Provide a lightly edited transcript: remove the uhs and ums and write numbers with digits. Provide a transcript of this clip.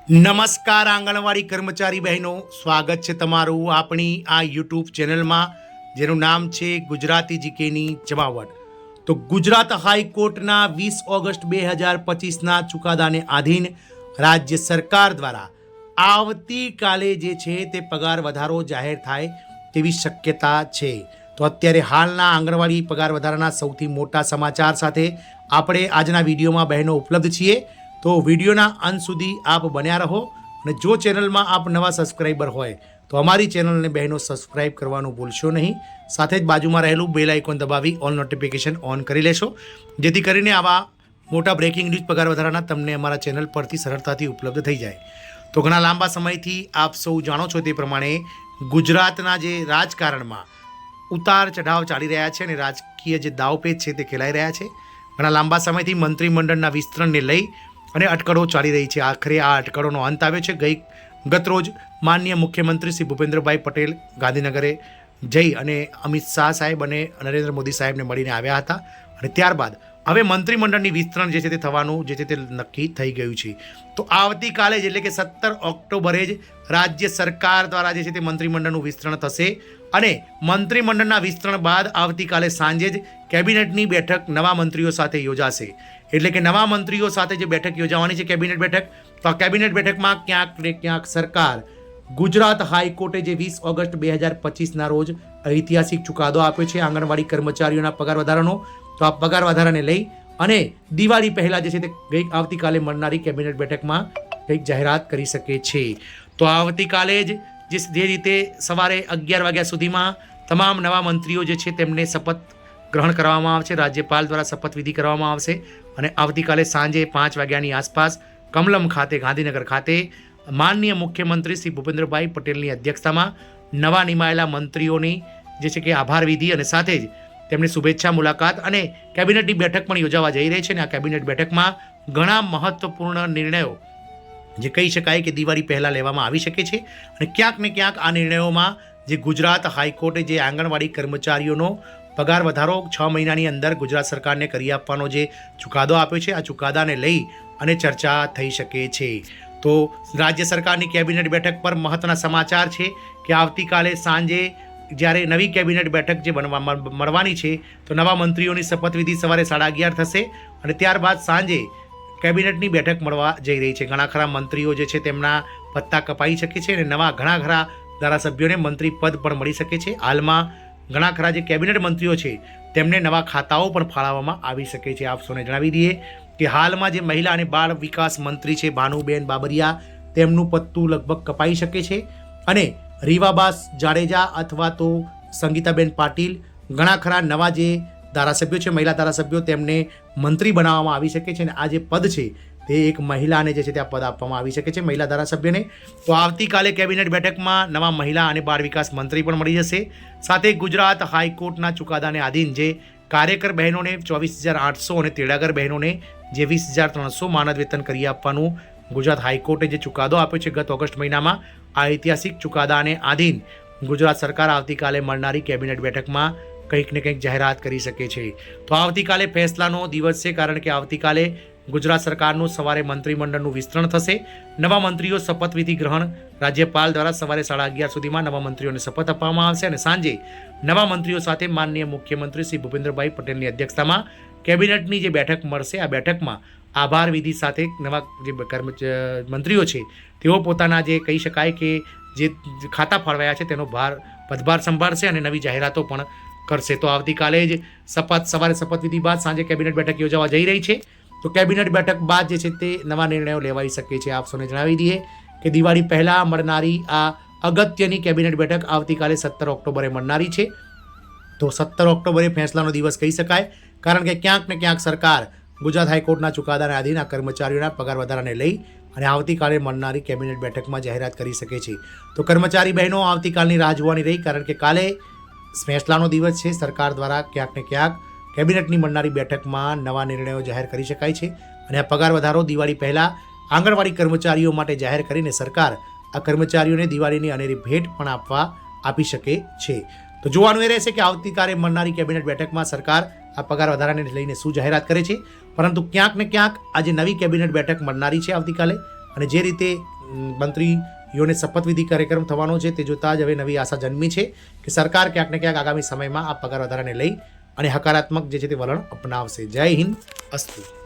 નમસ્કાર આંગણવાડી કર્મચારી બહેનો, સ્વાગત છે તમારું આપણી આ યુટ્યુબ ચેનલમાં જેનું નામ છે ગુજરાતી જીકેની જમાવટ. તો ગુજરાત હાઈકોર્ટના 20 ઓગસ્ટ 2025ના ચુકાદાને આધીન રાજ્ય સરકાર દ્વારા આવતીકાલે જે છે તે પગાર વધારો જાહેર થાય તેવી શક્યતા છે. તો અત્યારે હાલના આંગણવાડી પગાર વધારાના સૌથી મોટા સમાચાર સાથે આપણે આજના વિડીયોમાં બહેનો ઉપલબ્ધ છીએ. તો વિડીયોના અંત સુધી આપ બન્યા રહો અને જો ચેનલમાં આપ નવા સબસ્ક્રાઈબર હોય તો અમારી ચેનલને બહેનો સબસ્ક્રાઈબ કરવાનું ભૂલશો નહીં. સાથે જ બાજુમાં રહેલું બેલ આઇકોન દબાવી ઓલ નોટિફિકેશન ઓન કરી લેશો, જેથી કરીને આવા મોટા બ્રેકિંગ ન્યૂઝ પગાર વધારાના તમને અમારા ચેનલ પરથી સરળતાથી ઉપલબ્ધ થઈ જાય. તો ઘણા લાંબા સમયથી આપ સૌ જાણો છો તે પ્રમાણે ગુજરાતના જે રાજકારણમાં ઉતાર ચઢાવ ચાલી રહ્યા છે અને રાજકીય જે દાવપેચ છે તે ખેલાઈ રહ્યા છે. ઘણા લાંબા સમયથી મંત્રીમંડળના વિસ્તરણને લઈ અને અટકળો ચાલી રહી છે. આખરે આ અટકળોનો અંત આવ્યો છે. ગતરોજ માનનીય મુખ્યમંત્રી શ્રી ભૂપેન્દ્રભાઈ પટેલ ગાંધીનગરે જઈ અને અમિત શાહ સાહેબ અને નરેન્દ્ર મોદી સાહેબને મળીને આવ્યા હતા અને ત્યારબાદ હવે મંત્રીમંડળની વિસ્તરણ જે છે તે થવાનું જે છે તે નક્કી થઈ ગયું છે. તો આવતીકાલે જ એટલે કે 17 ઓક્ટોબરે જ રાજ્ય સરકાર દ્વારા જે છે તે મંત્રીમંડળનું વિસ્તરણ થશે અને મંત્રીમંડળના વિસ્તરણ બાદ આવતીકાલે સાંજે જ કેબિનેટની બેઠક નવા મંત્રીઓ સાથે યોજાશે. એટલે કે નવા મંત્રીઓ સાથે જે બેઠક યોજાવાની છે કેબિનેટ બેઠક, તો આ કેબિનેટ બેઠકમાં ક્યાંક ને ક્યાંક સરકાર ગુજરાત હાઈકોર્ટે જે 20 ઓગસ્ટ 2025ના રોજ ઐતિહાસિક ચુકાદો આપ્યો છે આંગણવાડી કર્મચારીઓના પગાર વધારાનો, તો આ પગાર વધારાને લઈ અને દિવાળી પહેલાં જે છે તે આવતીકાલે મળનારી કેબિનેટ બેઠકમાં કંઈક જાહેરાત કરી શકે છે. તો આવતીકાલે જ જે રીતે સવારે 11 વાગ્યા સુધીમાં તમામ નવા મંત્રીઓ જે છે તેમને શપથ ગ્રહણ કરવામાં આવશે, રાજ્યપાલ દ્વારા શપથવિધિ કરવામાં આવશે અને આવતીકાલે સાંજે 5 વાગ્યાની આસપાસ કમલમ ખાતે ગાંધીનગર ખાતે માનનીય મુખ્યમંત્રી શ્રી ભૂપેન્દ્રભાઈ પટેલની અધ્યક્ષતામાં નવા નિમાયેલા મંત્રીઓની જે છે કે આભાર વિધિ અને સાથે જ તેમની શુભેચ્છા મુલાકાત અને કેબિનેટની બેઠક પણ યોજાવા જઈ રહી છે. અને આ કેબિનેટ બેઠકમાં ઘણા મહત્વપૂર્ણ નિર્ણયો જે કહી શકાય કે દિવાળી પહેલાં લેવામાં આવી શકે છે અને ક્યાંક ને ક્યાંક આ નિર્ણયોમાં જે ગુજરાત હાઈકોર્ટે જે આંગણવાડી કર્મચારીઓનો પગાર વધારો 6 મહિનાની અંદર ગુજરાત સરકારને કરી આપવાનો જે ચુકાદો આપ્યો છે, આ ચુકાદાને લઈ અને ચર્ચા થઈ શકે છે. તો રાજ્ય સરકારની કેબિનેટ બેઠક પર મહત્વના સમાચાર છે કે આવતીકાલે સાંજે જ્યારે નવી કેબિનેટ બેઠક જે મળવાની છે તો નવા મંત્રીઓની શપથવિધિ સવારે 11:30 થશે અને ત્યારબાદ સાંજે કેબિનેટની બેઠક મળવા જઈ રહી છે. ઘણા ખરા મંત્રીઓ જે છે તેમના પત્તા કપાઈ શકે છે અને નવા ઘણા ખરા ધારાસભ્યોને મંત્રી પદ પણ મળી શકે છે. હાલમાં ઘણા ખરા જે કેબિનેટ મંત્રીઓ છે તેમને નવા ખાતાઓ પણ ફાળવવામાં આવી શકે છે. આપ સૌને જણાવી દઈએ કે હાલમાં જે મહિલા અને બાળ વિકાસ મંત્રી છે ભાનુબેન બાબરિયા, તેમનું પત્તું લગભગ કપાઈ શકે છે અને રીવાબા જાડેજા અથવા તો સંગીતાબેન પાટીલ, ઘણા ખરા નવા જે ધારાસભ્યો છે મહિલા ધારાસભ્યો, તેમને મંત્રી બનાવવામાં આવી શકે છે અને આ જે પદ છે તે એક મહિલાને જે છે તે આ પદ આપવામાં આવી શકે છે મહિલા ધારાસભ્યને. તો આવતીકાલે કેબિનેટ બેઠકમાં નવા મહિલા અને બાળ વિકાસ મંત્રી પણ મળી જશે. સાથે ગુજરાત હાઈકોર્ટના ચુકાદાને આધીન જે કાર્યકર બહેનોને 24,800 અને તેડાગર બહેનોને જે 20,300 માનદ વેતન કરી આપવાનું ગુજરાત હાઈકોર્ટે જે ચુકાદો આપ્યો છે ગત ઓગસ્ટ મહિનામાં, આ ઐતિહાસિક ચુકાદાને આધીન ગુજરાત સરકાર આવતીકાલે મળનારી કેબિનેટ બેઠકમાં કંઈક ને કંઈક જાહેરાત કરી શકે છે. તો આવતીકાલે ફેસલાનો દિવસ છે, કારણ કે આવતીકાલે ગુજરાત સરકારનું સવારે મંત્રીમંડળનું વિસ્તરણ થશે. નવા મંત્રીઓ શપથવિધિ ગ્રહણ રાજ્યપાલ દ્વારા સવારે 11:30 સુધીમાં નવા મંત્રીઓને શપથ આપવામાં આવશે અને સાંજે નવા મંત્રીઓ સાથે માનનીય મુખ્યમંત્રી શ્રી ભૂપેન્દ્રભાઈ પટેલની અધ્યક્ષતામાં કેબિનેટની જે બેઠક મળશે, આ બેઠકમાં આભાર વિધિ સાથે નવા જે મંત્રીઓ છે તેઓ પોતાના જે કહી શકાય કે જે ખાતા ફાળવાયા છે તેનો પદભાર સંભાળશે અને નવી જાહેરાતો પણ કરશે. તો આવતીકાલે જ સવારે શપથવિધિ બાદ સાંજે કેબિનેટ બેઠક યોજાવા જઈ રહી છે. તો કેબિનેટ બેઠક બાદ જે છે તે નવા નિર્ણયો લેવાઈ શકે છે. આપ સૌને જણાવી દઈએ કે દિવાળી પહેલાં મળનારી આ અગત્યની કેબિનેટ બેઠક આવતીકાલે 17 ઓક્ટોબરે મળનારી છે. તો 17 ઓક્ટોબરે ફેસલાનો દિવસ કહી શકાય, કારણ કે ક્યાંક ને ક્યાંક સરકાર ગુજરાત હાઈકોર્ટના ચુકાદાને આધીન આ કર્મચારીઓના પગાર વધારાને લઈ અને આવતીકાલે મળનારી કેબિનેટ બેઠકમાં જાહેરાત કરી શકે છે. તો કર્મચારી બહેનો આવતીકાલની રાહ જોવાની રહી, કારણ કે કાલે ફેસલાનો દિવસ છે. સરકાર દ્વારા ક્યાંક ને ક્યાંક કેબિનેટની મળનારી બેઠકમાં નવા નિર્ણયો જાહેર કરી શકાય છે અને આ પગાર વધારો દિવાળી પહેલાં આંગણવાડી કર્મચારીઓ માટે જાહેર કરીને સરકાર આ કર્મચારીઓને દિવાળીની અનેરી ભેટ પણ આપી શકે છે. તો જોવાનું એ રહેશે કે આવતીકાલે મળનારી કેબિનેટ બેઠકમાં સરકાર આ પગાર વધારાને લઈને શું જાહેરાત કરે છે. પરંતુ ક્યાંક ને ક્યાંક આજે નવી કેબિનેટ બેઠક મળનારી છે આવતીકાલે અને જે રીતે મંત્રીઓને શપથવિધિ કાર્યક્રમ થવાનો છે તે જોતાં જ હવે નવી આશા જન્મી છે કે સરકાર ક્યાંક ને ક્યાંક આગામી સમયમાં આ પગાર વધારાને લઈ અને હકારાત્મક જે છે તે વલણ અપનાવશે. જય હિન્દ, અસ્તુ.